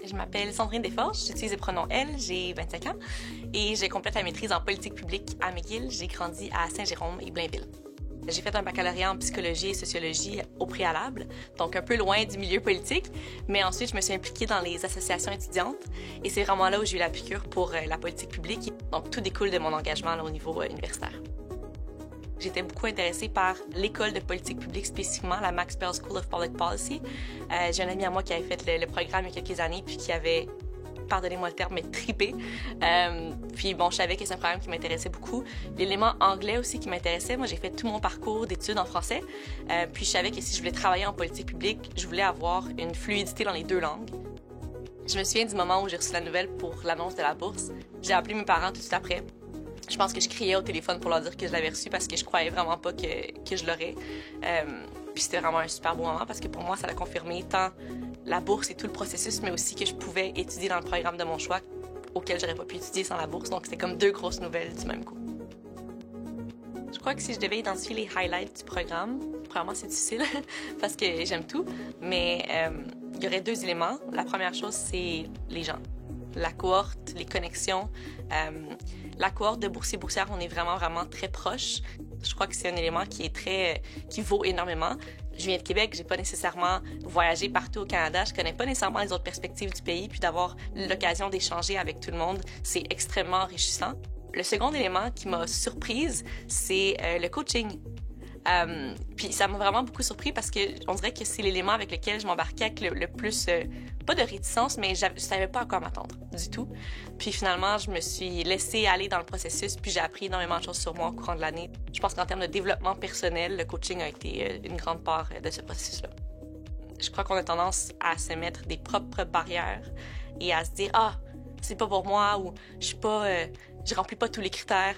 Je m'appelle Sandrine Desforges, j'utilise le pronom elle, j'ai 25 ans et je complète la maîtrise en politique publique à McGill. J'ai grandi à Saint-Jérôme et Blainville. J'ai fait un baccalauréat en psychologie et sociologie au préalable, donc un peu loin du milieu politique, mais ensuite je me suis impliquée dans les associations étudiantes et c'est vraiment là où j'ai eu la piqûre pour la politique publique. Donc tout découle de mon engagement là, au niveau universitaire. J'étais beaucoup intéressée par l'école de politique publique, spécifiquement la Maxwell School of Public Policy. J'ai un ami à moi qui avait fait le programme il y a quelques années puis qui avait, pardonnez-moi le terme, mais trippé. Puis bon, je savais que c'est un programme qui m'intéressait beaucoup. L'élément anglais aussi qui m'intéressait. Moi, j'ai fait tout mon parcours d'études en français. Puis je savais que si je voulais travailler en politique publique, je voulais avoir une fluidité dans les deux langues. Je me souviens du moment où j'ai reçu la nouvelle pour l'annonce de la bourse. J'ai appelé mes parents tout de suite après. Je pense que je criais au téléphone pour leur dire que je l'avais reçu parce que je croyais vraiment pas que je l'aurais. Puis c'était vraiment un super beau moment parce que pour moi, ça a confirmé tant la bourse et tout le processus, mais aussi que je pouvais étudier dans le programme de mon choix auquel j'aurais pas pu étudier sans la bourse. Donc c'était comme deux grosses nouvelles du même coup. Je crois que si je devais identifier les highlights du programme, premièrement c'est difficile parce que j'aime tout, mais il y aurait deux éléments. La première chose, c'est les gens. La cohorte, les connexions. La cohorte de boursiers-boursières, on est vraiment très proches. Je crois que c'est un élément qui vaut énormément. Je viens de Québec, j'ai pas nécessairement voyagé partout au Canada, je connais pas nécessairement les autres perspectives du pays, puis d'avoir l'occasion d'échanger avec tout le monde, c'est extrêmement enrichissant. Le second élément qui m'a surprise, c'est le coaching. Puis ça m'a vraiment beaucoup surpris parce que on dirait que c'est l'élément avec lequel je m'embarquais avec le plus, pas de réticence, mais je savais pas à quoi m'attendre du tout. Puis finalement, je me suis laissée aller dans le processus, puis j'ai appris énormément de choses sur moi au courant de l'année. Je pense qu'en termes de développement personnel, le coaching a été une grande part de ce processus-là. Je crois qu'on a tendance à se mettre des propres barrières et à se dire « Ah, c'est pas pour moi » ou « je remplis pas tous les critères »,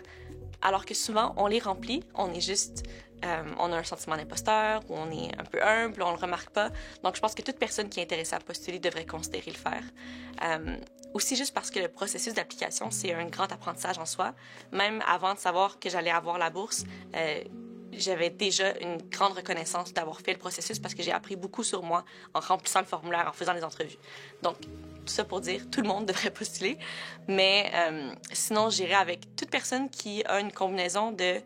alors que souvent, on les remplit, on est juste... on a un sentiment d'imposteur, ou on est un peu humble, on le remarque pas. Donc, je pense que toute personne qui est intéressée à postuler devrait considérer le faire. Aussi, juste parce que le processus d'application, c'est un grand apprentissage en soi. Même avant de savoir que j'allais avoir la bourse, j'avais déjà une grande reconnaissance d'avoir fait le processus parce que j'ai appris beaucoup sur moi en remplissant le formulaire, en faisant les entrevues. Donc, tout ça pour dire, tout le monde devrait postuler. Mais sinon, j'irais avec toute personne qui a une combinaison de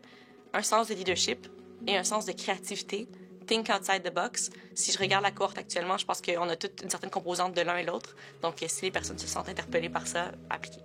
un sens de leadership et un sens de créativité. Think outside the box. Si je regarde la cohorte actuellement, je pense qu'on a toute une certaine composante de l'un et l'autre. Donc, si les personnes se sentent interpellées par ça, appliquez.